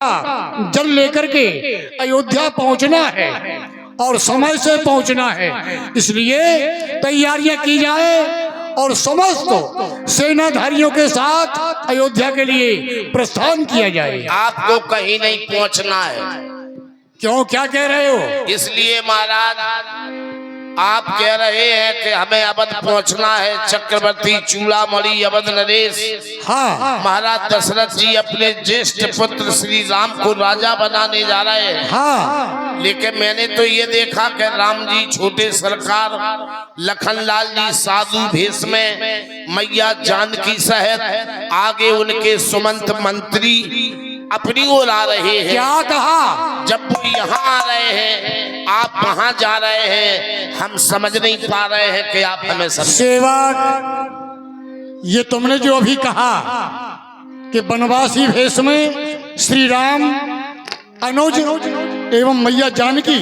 जल लेकर के अयोध्या पहुंचना है और समय से पहुंचना है, इसलिए तैयारियां की जाए और समस्त सेनाधारियों के साथ अयोध्या के लिए प्रस्थान किया जाए। आपको कहीं नहीं पहुंचना है। क्यों, क्या कह रहे हो? इसलिए महाराज आप कह रहे हैं कि हमें अवध पहुंचना है, चक्रवर्ती चूड़ामणि अवध नरेश। हाँ महाराज दशरथ जी अपने ज्येष्ठ पुत्र श्री राम को राजा बनाने जा रहे हैं। हाँ, लेकिन मैंने तो ये देखा कि राम जी छोटे सरकार, लखनलाल जी साधु भेष में, मैया जानकी सहित आगे उनके सुमंत मंत्री अपनी ओर आ रहे हैं। क्या कहा? जब वो यहाँ आ रहे हैं, आप वहाँ जा रहे हैं, हम समझ नहीं पा रहे हैं कि आप हमें समझ। सेवक, ये तुमने जो अभी कहा कि वनवासी भेष में श्री राम, अनुज एवं मैया जानकी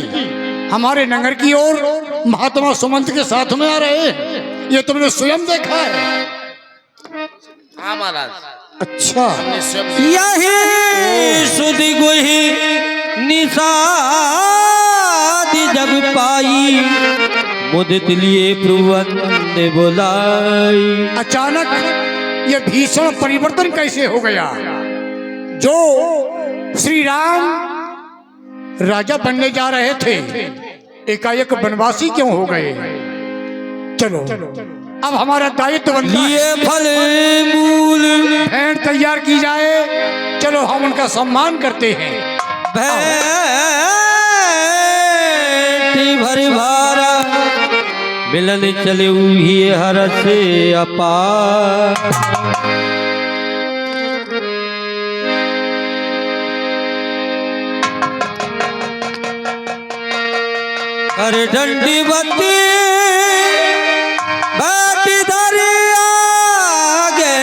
हमारे नगर की ओर महात्मा सुमंत के साथ में आ रहे हैं, ये तुमने स्वयं देखा है? हाँ महाराज। अच्छा, यही सुधि गुहि निषाद जब पाई, मुदित लिए प्रभुवन ने बुलाई। अचानक ये भीषण परिवर्तन कैसे हो गया? जो श्री राम राजा बनने जा रहे थे, एकाएक वनवासी क्यों हो गए? चलो अब हमारा दायित्व बनता है, फल मूल भेंट तैयार की जाए। चलो हम उनका सम्मान करते हैं। भेंट भर भारा मिलन चले ही हर से अपार। कर डंडी बत्ती बाटी दरिया गे,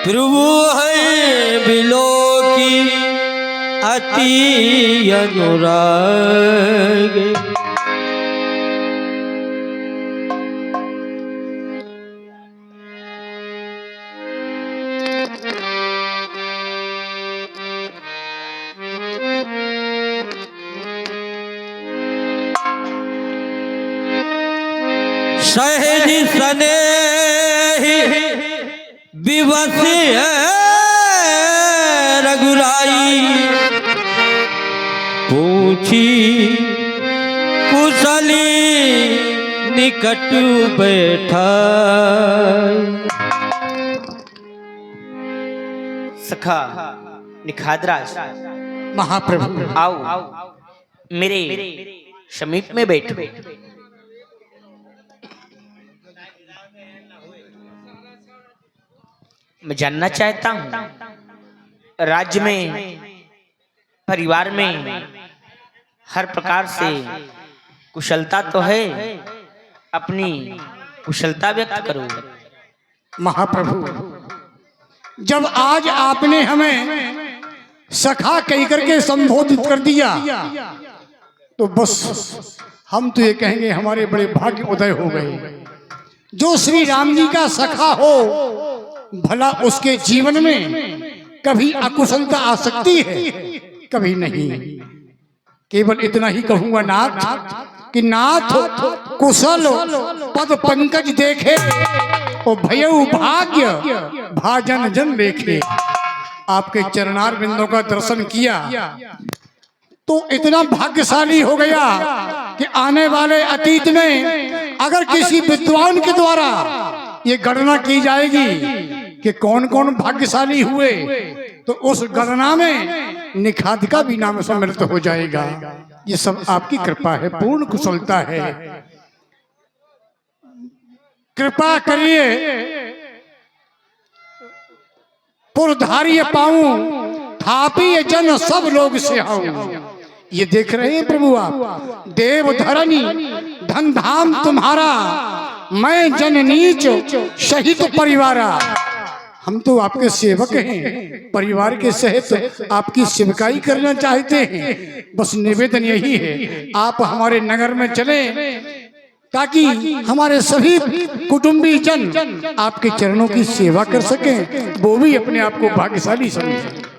प्रभु है बिलो की अति अनुराग। सहज सने विवश रघुराई, पूछी कुशली निकट बैठा। सखा निखादराज, महाप्रभु आओ मेरे समीप में बैठो। मैं जानना चाहता हूँ, राज्य में, परिवार में हर प्रकार से कुशलता तो है, अपनी कुशलता व्यक्त करो। महाप्रभु, जब आज आपने हमें सखा कह करके संबोधित कर दिया, तो बस हम तो ये कहेंगे हमारे बड़े भाग्य उदय हो गए। जो श्री राम जी का सखा हो, भला उसके जीवन में कभी अकुशलता आ सकती है? कभी नहीं। केवल इतना ही कहूंगा नाथ कि नाथ कुशल पद पंकज देखे, ओ भयउ भाग्य भाजन जन देखे। आपके चरणार बिंदों का दर्शन किया तो इतना भाग्यशाली हो गया कि आने वाले अतीत में अगर किसी विद्वान के द्वारा ये गणना की जाएगी कि कौन कौन भाग्यशाली हुए, तो उस गणना में निखाद का भी नाम सम्मिलित हो जाएगा। ये सब आपकी कृपा है, पूर्ण कुशलता है। कृपा करिए, पुरधारी पाऊं थापी जन सब लोग से आऊं। ये देख रहे हैं प्रभु आप, देव धरनी धन धाम तुम्हारा, मैं जन नीच शहीद परिवारा। हम तो आपके सेवक हैं, परिवार के सहित आपकी सेवकाई करना चाहते हैं। बस निवेदन यही है, आप हमारे नगर में चले ताकि हमारे सभी कुटुंबी जन आपके चरणों की सेवा कर सकें, वो भी अपने आप को भाग्यशाली समझें।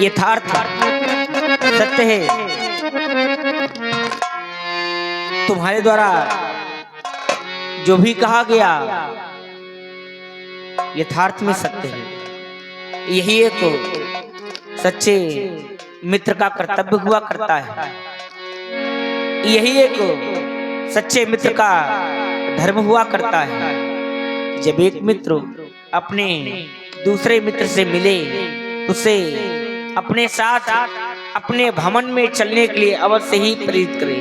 यथार्थ सत्य है, तुम्हारे द्वारा जो भी कहा गया यथार्थ में सत्य है। यही एक सच्चे मित्र का कर्तव्य हुआ करता है, यही एक सच्चे मित्र का धर्म हुआ करता है। जब एक मित्र अपने दूसरे मित्र से मिले तो उसे अपने साथ अपने भ्रमण में चलने के लिए अवश्य ही प्रेरित करे,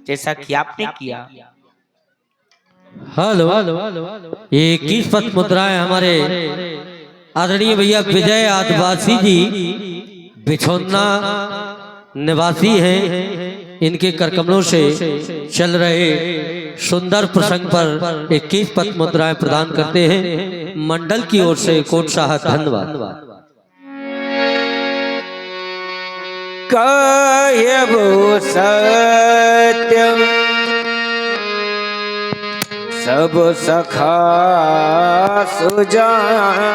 जैसा कि आपने किया। हेलो, ये 21 पथ मुद्राएं हमारे आदरणीय भैया विजय आदिवासी जी बिछौना निवासी हैं। इनके करकमलों से चल रहे सुंदर प्रसंग पर 21 पथ मुद्राएं प्रदान करते हैं। मंडल की ओर से कोटशाह धन्यवाद। कायबो सत्यम सब सखा सुजान,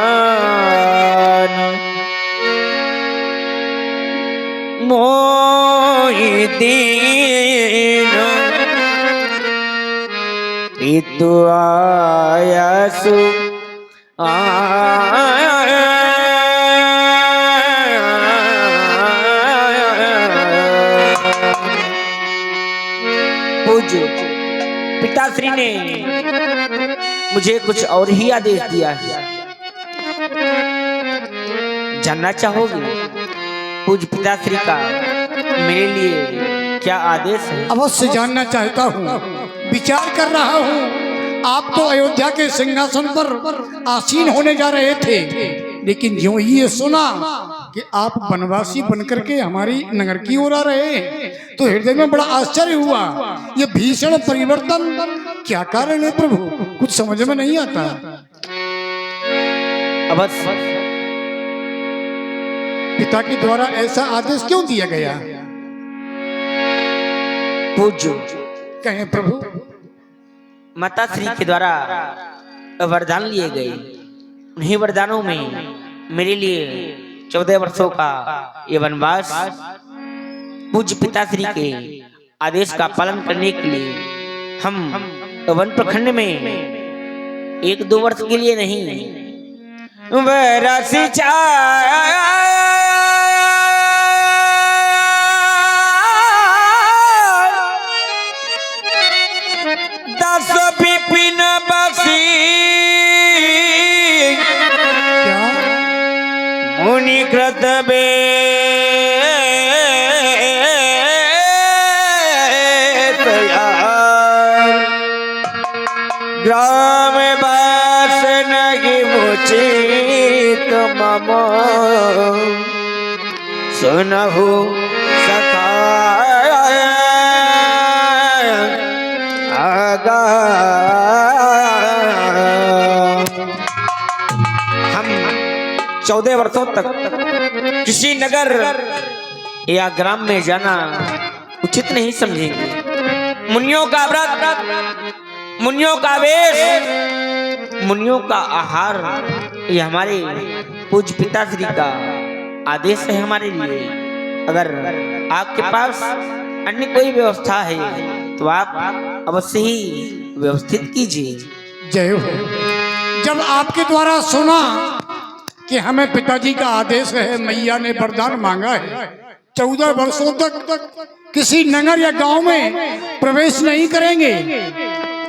मोहि दीन पितु आयसु पूज्य पिताश्री ने मुझे कुछ और ही आदेश दिया है, जानना चाहोगे पूज्य पिताश्री का मेरे लिए क्या आदेश है? अवश्य जानना चाहता हूँ, विचार कर रहा हूँ। आप तो अयोध्या के सिंहासन पर आसीन होने जा रहे थे, लेकिन जो ये सुना कि आप वनवासी बनकर के हमारी नगर की ओर आ रहे हैं तो हृदय में बड़ा आश्चर्य हुआ। ये भीषण परिवर्तन क्या कारण है प्रभु, कुछ समझ में नहीं आता। अवश्य पिता के द्वारा ऐसा आदेश क्यों दिया गया? पूज्य कहें प्रभु। माता श्री के द्वारा वरदान लिए गए, उन्हीं वरदानों में मेरे लिए 14 वर्षों का ये वनवास पूज्य पिताश्री के आदेश का पालन करने के लिए हम वन प्रखंड में 1-2 वर्ष के लिए नहीं, वैरासी दस विपिन बसी मुनि कृतबे ग्राम बास नहीं मुचित मम सुनहु सखा आगा। हम 14 वर्षों तक किसी नगर या ग्राम में जाना उचित नहीं समझेंगे। मुनियों का व्रत, मुनियों का वेश, मुनियों का आहार, ये हमारे पूज्य पिताश्री का आदेश है हमारे लिए। अगर आपके पास अन्य कोई व्यवस्था है तो आप अवश्य ही व्यवस्थित कीजिए। जय हो। जब आपके द्वारा सुना कि हमें पिताजी का आदेश है, मैया ने वरदान मांगा है 14 वर्षों तक किसी नगर या गांव में प्रवेश नहीं करेंगे,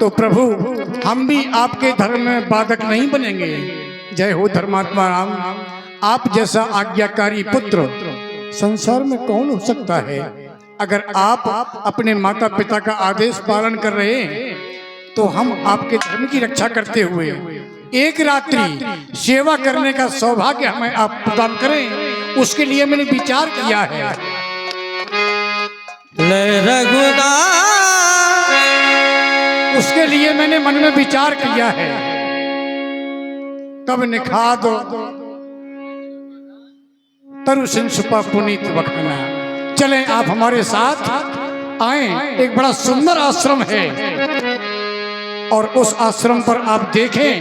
तो प्रभु हम भी आपके धर्म में बाधक नहीं बनेंगे। जय हो धर्मात्मा राम। आप जैसा आज्ञाकारी पुत्र संसार में कौन हो सकता है। अगर आप अपने माता पिता का आदेश पालन कर रहे हैं तो हम आपके धर्म की रक्षा करते हुए एक रात्रि सेवा करने का सौभाग्य हमें आप प्रदान करें, उसके लिए मैंने विचार किया है। उसके लिए मैंने मन में विचार किया है। तब निखाद तरु सिंसुपा पुनीत बखाना। चलें आप हमारे साथ आए, एक बड़ा सुंदर आश्रम है और उस आश्रम पर आप देखें।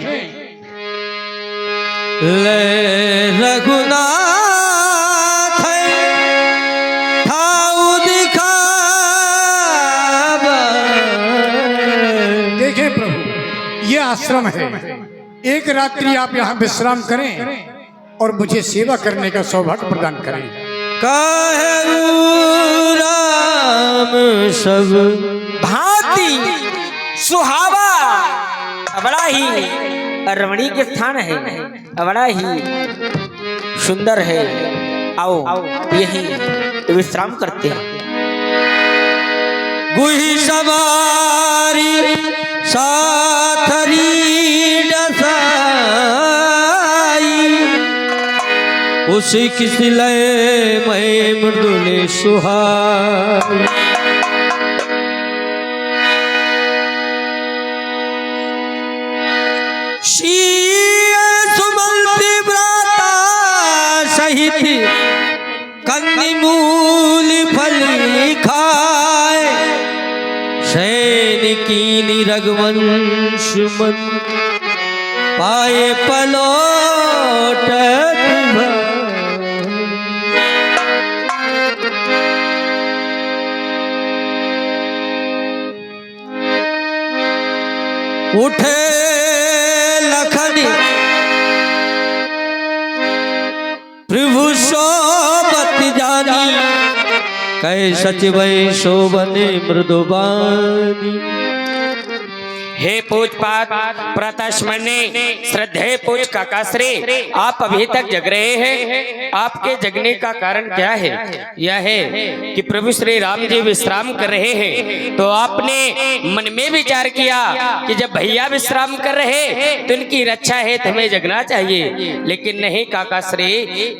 ले रघुनाथ ठाऊ दिखावा। देखें प्रभु, ये आश्रम है। एक रात्रि आप यहाँ विश्राम करें और मुझे सेवा करने का सौभाग्य प्रदान करें। काहे राम सब भांति सुहावा, बड़ा ही रमणीय स्थान है, बड़ा ही सुंदर है। आओ यही विश्राम करते हैं। गुही सवारी साथरी डसाई, उसी किस लय मैं मृदुले सुहाई। सुमंति व्रता सहित कंदी मूल फल खाए, सैनिकी रघुवंश मन पाए पलोट। उठे लखन प्रभु सोबत जानी, कै सचिवै शोभने मृदुबानी। हे पूजपात प्रतास्मरणे श्रद्धेय पूज काकाश्री, आप अभी तक जग रहे हैं। आपके जगने का कारण क्या है? यह है कि प्रभु श्री राम जी विश्राम कर रहे हैं, तो आपने मन में विचार किया कि जब भैया विश्राम कर रहे तो इनकी रक्षा है, हमें जगना चाहिए। लेकिन नहीं काकाश्री,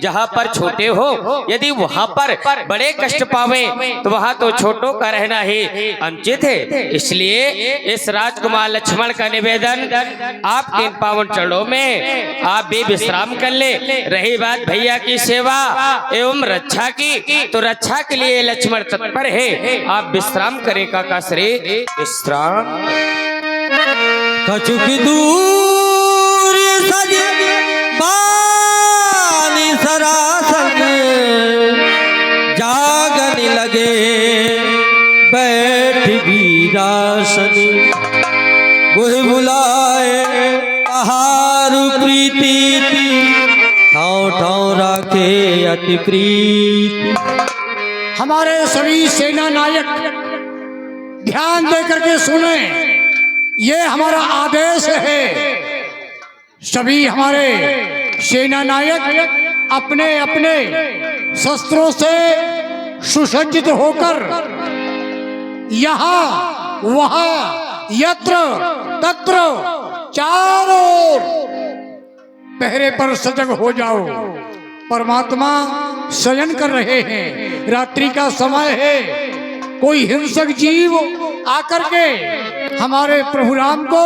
जहाँ पर छोटे हो यदि वहाँ पर बड़े कष्ट पावे तो वहाँ तो छोटों का रहना ही अनुचित है। इसलिए इस राजकुमार लक्ष्मण का निवेदन आपके इन पावन चरणों में आप भी विश्राम कर ले। रही बात भैया की सेवा एवं रक्षा की, तो रक्षा के लिए लक्ष्मण तत्पर है। आप विश्राम करें काकाश्री, विश्राम। कछुक दूर सज बानी सरासन, जागन लगे बैठ वीरासन। गुह बुलाए आहार प्रीति, ठाव ठाव राखे अति प्रीति। हमारे सभी सेना नायक ध्यान दे करके सुने, ये हमारा आदेश है। सभी हमारे सेना नायक अपने अपने शस्त्रों से सुसज्जित होकर यहाँ वहाँ यत्र तत्र चारों पहरे पर सजग हो जाओ। परमात्मा शयन कर रहे हैं, रात्रि का समय है। कोई हिंसक जीव आकर के हमारे प्रभु राम को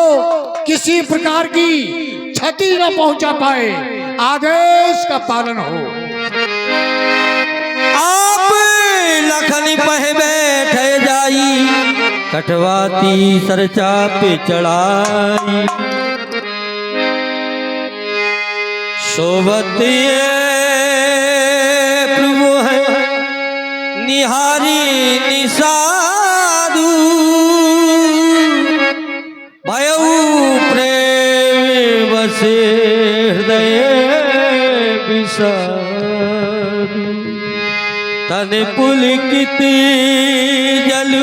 किसी प्रकार की क्षति न पहुंचा पाए, आदेश का पालन हो। आप लखन पह बैठे जाई, कटवाती सरचा पे चढ़ाई। सोबत ये प्रभु है निहारी निसादू, भयऊ प्रेम बसे हृदय विषादू। तन पुलकित जल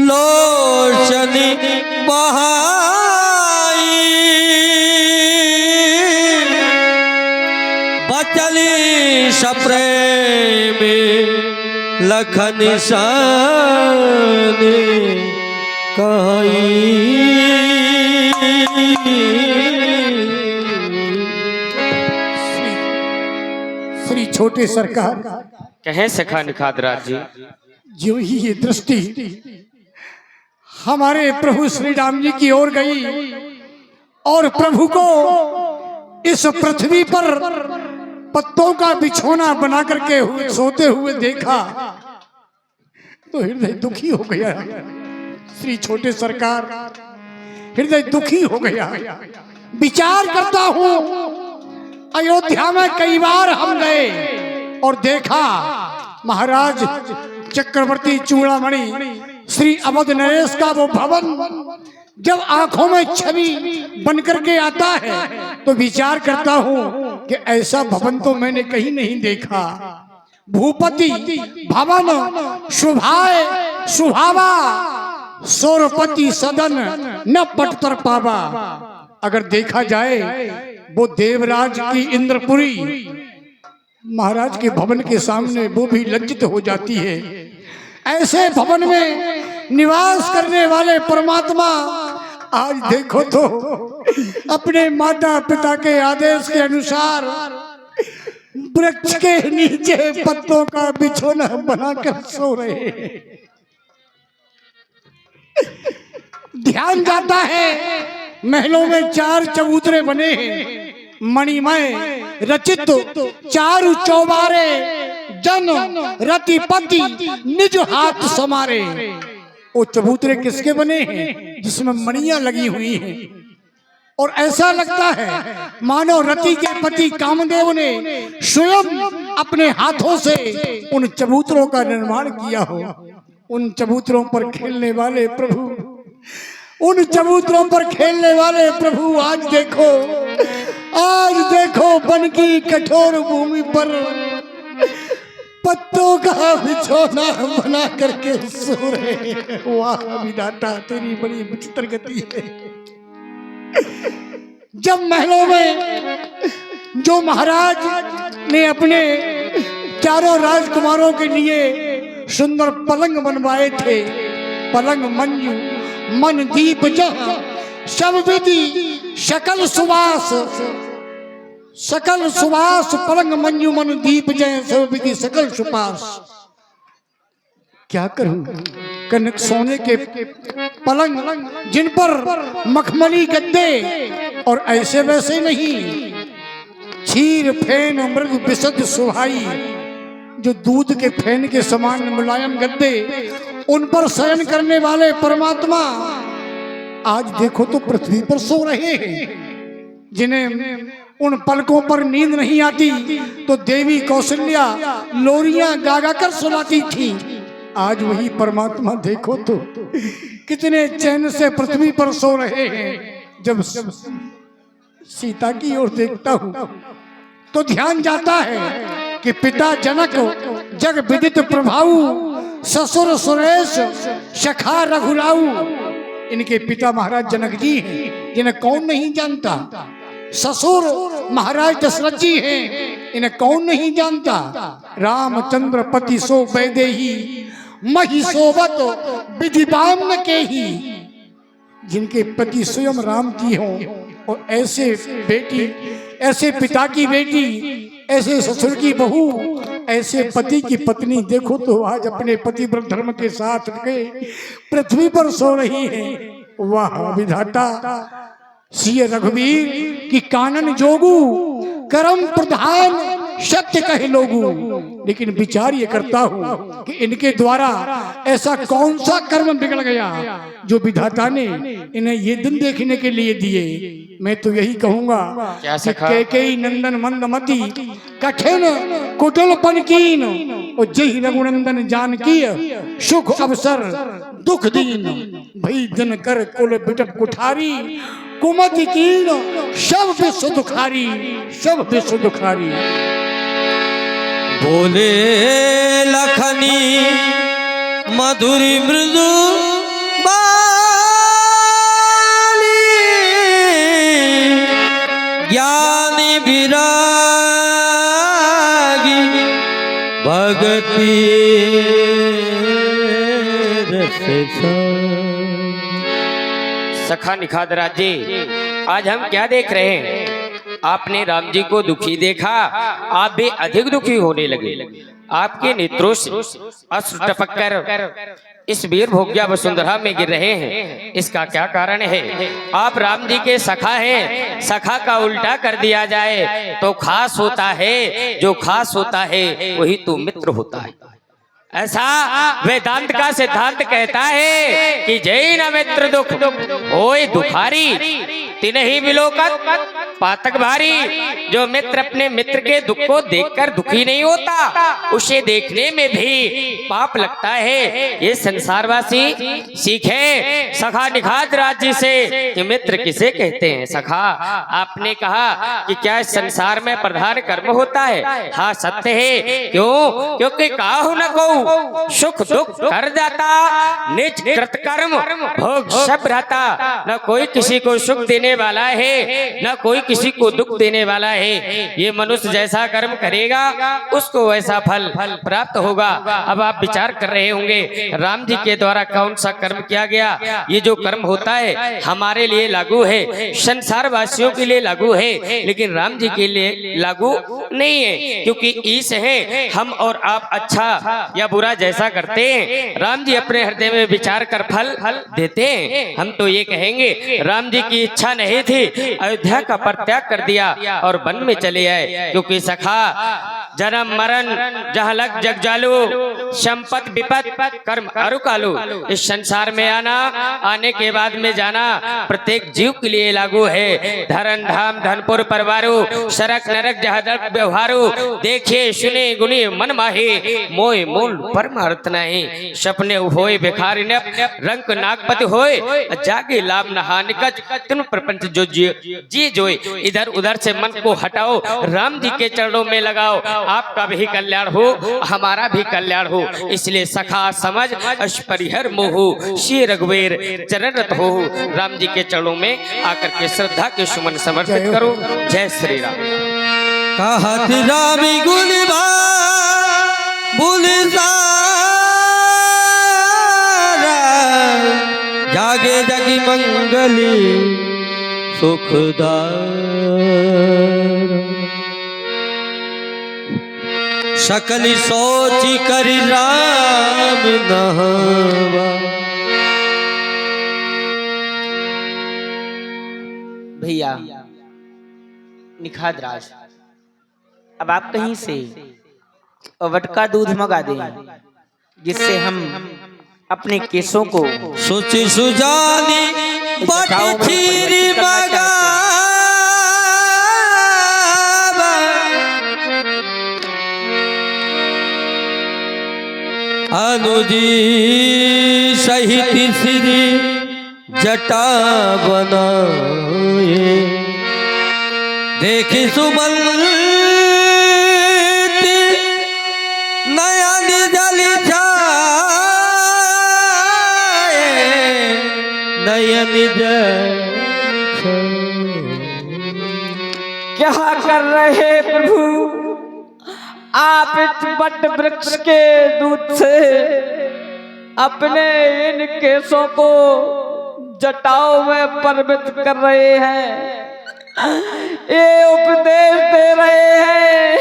लोचन बहाई, बचली सप्रेम लखन सान कहीं। श्री छोटे सरकार, कहे सखा निखादराज जी, जो ही ये दृष्टि हमारे प्रभु श्री राम जी की ओर गई और प्रभु को इस पृथ्वी पर पत्तों का बिछोना बना करके सोते हुए देखा तो हृदय दुखी हो गया। श्री छोटे सरकार, हृदय दुखी हो गया। विचार करता हूं, अयोध्या में कई बार हम गए और देखा महाराज चक्रवर्ती चूड़ामणि श्री अवध नरेश का वो भवन जब आंखों में छवि बनकर के आता है तो विचार करता हूं कि ऐसा भवन तो मैंने कहीं नहीं देखा। भूपति भवन शुभाए शुभावा, सौरपति सदन न पटतर पावा। अगर देखा जाए वो देवराज की इंद्रपुरी महाराज के भवन के सामने वो भी लज्जित हो जाती है। ऐसे भवन में निवास करने वाले परमात्मा आज देखो तो अपने माता पिता के आदेश के अनुसार वृक्ष के नीचे पत्तों का बिछोना बनाकर सो रहे हैं। ध्यान जाता है महलों में 4 चबूतरे बने हैं, मणिमय रचित 4 चौबारे, जन रतिपति निज हाथ समारे। वो चबूतरे किसके बने हैं? जिसमें मणियां लगी हुई हैं और ऐसा लगता है मानो रति के पति कामदेव ने स्वयं अपने हाथों से उन चबूतरों का निर्माण किया हो। उन चबूतरों पर खेलने वाले प्रभु, उन चबूतरों पर खेलने वाले प्रभु आज देखो वन की कठोर भूमि पर पत्तों का बिछोना बना करके सो रहे। वाह विधाता, तेरी बड़ी विचित्र गति है। जब महलों में जो महाराज ने अपने 4 राजकुमारों के लिए सुंदर पलंग बनवाए थे, पलंग मंजू मन दीप जहाँ सब विधि सकल सुवास पलंग मंजू मन दीप जय सब विधि सकल सुपास। क्या करूं, कनक सोने के पलंग जिन पर मखमली गद्दे और ऐसे वैसे नहीं, क्षीर फेन मृग विशुद्ध सुहाई, जो दूध के फेन के समान मुलायम गद्दे, उन पर शयन करने वाले परमात्मा आज देखो तो पृथ्वी पर सो रहे हैं। जिन्हें उन पलकों पर नींद नहीं आती तो देवी कौशल्या लोरियां गा कर सुनाती थी, आज वही परमात्मा देखो तो कितने चैन से पृथ्वी पर सो रहे हैं। जब सीता की ओर देखता हूं तो ध्यान जाता है कि पिता जनक जग विदित प्रभाऊ, ससुर सुरेश सखा रघुराऊ। इनके पिता महाराज जनक जी हैं, जिन्हें कौन नहीं जानता। ससुर महाराज दशरथ जी हैं, इन्हें कौन नहीं जानता। रामचंद्र पति सो वैदेही, मही सोबत विधि बाम के ही, जिनके पति स्वयं राम जी हों और ऐसे बेटी, ऐसे पिता की बेटी, ऐसे ससुर की बहू, ऐसे पति की पत्नी देखो तो आज अपने पतिव्रत धर्म के साथ के पृथ्वी पर सो रही है। वाह विधाता, सिय रघुवीर की कानन जोगू, कर्म प्रधान सत्य कहे लोगू। लेकिन विचार ये करता हूँ कि इनके द्वारा ऐसा कौन सा कर्म बिगड़ गया जो विधाता ने इन्हें ये दिन देखने के लिए दिए। मैं तो यही कहूंगा कि कैकेयी नंदन मंदमती कठिन कुटिलपन कीन, और जय रघुनंदन जानकी सुख अवसर दुख दीन, भई दिन कर कुल बिटप कुठारी, कुमति कीन सब विश्व दुखारी, सब विश्व दुखारी। बोले लखनी मधुर मृदु बाली, ज्ञानी विरागी भगति रस। सखा निखाद राज्य, आज हम क्या देख रहे हैं? आपने राम जी को दुखी देखा, आप भी अधिक दुखी होने लगे। आपके नेत्रों से अश्रु टपक कर इस वीर भोग्या वसुंधरा में गिर रहे हैं। इसका क्या कारण है? आप राम जी के सखा हैं। सखा का उल्टा कर दिया जाए तो खास होता है, जो खास होता है वही तो मित्र होता है। ऐसा वेदांत का सिद्धांत कहता है कि जय न मित्र दुख होय दुखारी, तिन्हि विलोकत पातक भारी। जो मित्र अपने मित्र के दुख को देखकर दुखी नहीं होता, उसे देखने में भी पाप लगता है। ये संसारवासी सीखे सखा निखात राज्य से कि मित्र किसे कहते हैं। सखा, आपने कहा कि क्या इस संसार में प्रधान कर्म होता है? हाँ सत्य है। क्यों? क्योंकि काहू न को सुख दुख कर जाता, निज कृत कर्म भोग सब रहता। न कोई किसी को सुख देने वाला है, न कोई किसी को दुख देने वाला है। ये मनुष्य जैसा कर्म करेगा उसको वैसा फल प्राप्त होगा। अब आप विचार कर रहे होंगे राम जी के द्वारा कौन सा कर्म किया गया। ये जो कर्म होता है हमारे लिए लागू है, संसार वासियों के लिए लागू है, लेकिन राम जी के लिए लागू नहीं है। क्योंकि ईश है, हम और आप अच्छा या बुरा जैसा करते हैं, राम जी अपने हृदय में विचार कर फल देते हैं। हम तो ये कहेंगे राम जी की इच्छा नहीं थी, अयोध्या का परित्याग कर दिया और वन में चले आए। क्योंकि सखा जन्म मरण जहाँ लग जग जालू, संपत विपत कर्म अरु कालू। इस संसार में आना, आने के बाद में जाना प्रत्येक जीव के लिए लागू है। धरन धाम धनपुर परवारू, सरक नरक जहदक व्यवहारू। देखिए सुने गुनी मन माही, मोय मूल परमार्थ नहीं। सपने होए भिखारी ने रंग नागपति होए, जागे लाभ नहानिकज तुम प्रपंच जो जी जोए। इधर उधर से मन को हटाओ, राम जी के चरणों में लगाओ। आपका भी कल्याण हो, हमारा भी कल्याण हो। इसलिए सखा समझ अश परिहर मोहु, श्री रघुवीर चरण रत हो। राम जी के चरणों में आकर के श्रद्धा के सुमन समर्पित करो। जय श्री राम। कहत रामी गुण जागे जगी मंगली सुखदार, सकल सोच कर राम नहावा। भैया निखाद राज, अब आप कहीं से वटका दूध मंगा दें जिससे हम अपने केसों को सोच सुजानी बट खीरी मगा अनुजी सहित श्री जटा बनाए। देखी सुमन नयन जल छाए, नयन जल क्या कर रहे प्रभु आप इस बट वृक्ष के दूध से अपने इन केसों को जटाओं में परमित कर रहे हैं। ये उपदेश दे रहे हैं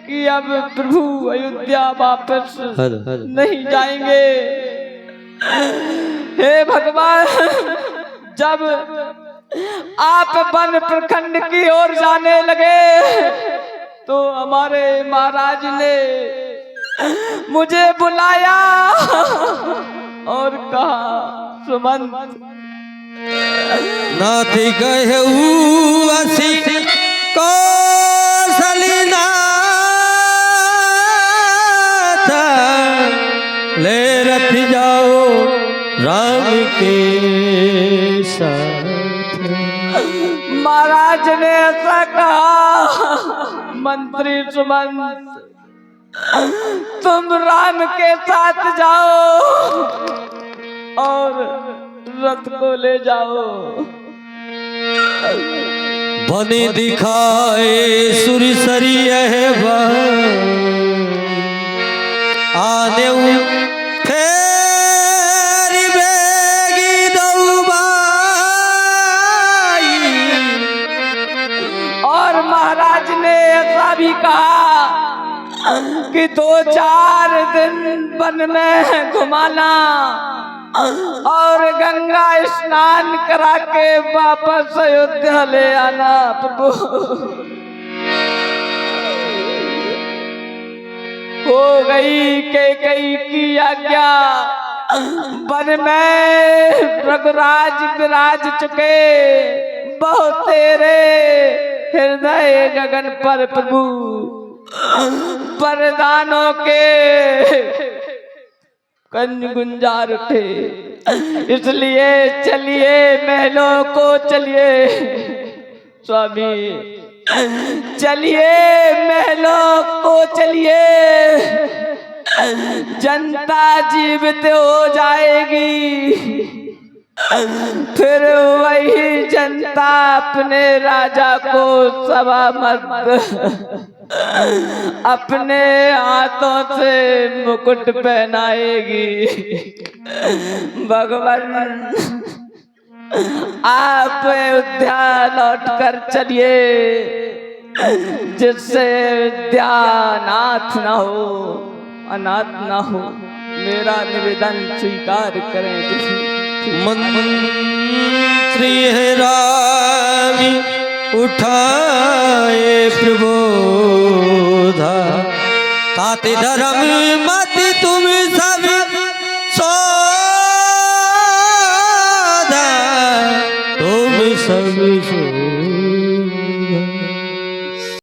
कि अब प्रभु अयोध्या वापस नहीं जाएंगे। हे भगवान, जब आप वन प्रखंड की ओर जाने लगे तो हमारे महाराज ने मुझे बुलाया और कहा सुमंत नाथ कहू असी कौशलनाथ, ले रथ जाओ राम के साथ। महाराज ने ऐसा कहा मंत्री सुमंत तुम राम के साथ जाओ और रथ को ले जाओ। बने दिखाए सुरसरी आने फेर बेगी दौबाई, और कि 2-4 दिन वन में घुमाना और गंगा स्नान करा के वापस अयोध्या ले आना प्रभु। हो गई कैकेयी की आज्ञा, वन में रघुराज विराज चुके, बहुत तेरे हृदय गगन पर प्रभु वरदानों के गुंजार उठे। इसलिए चलिए महलों को चलिए स्वामी, चलिए महलों को चलिए, जनता जीवित हो जाएगी, फिर वही जनता अपने राजा को सभा मत अपने हाथों से मुकुट पहनाएगी। भगवान आप अयोध्या लौट कर चलिए, जिससे विद्या अनाथ न हो, अनाथ न हो। मेरा निवेदन स्वीकार करें। मंत्री है रावी उठाए प्रबोधा, ताते धर्म मत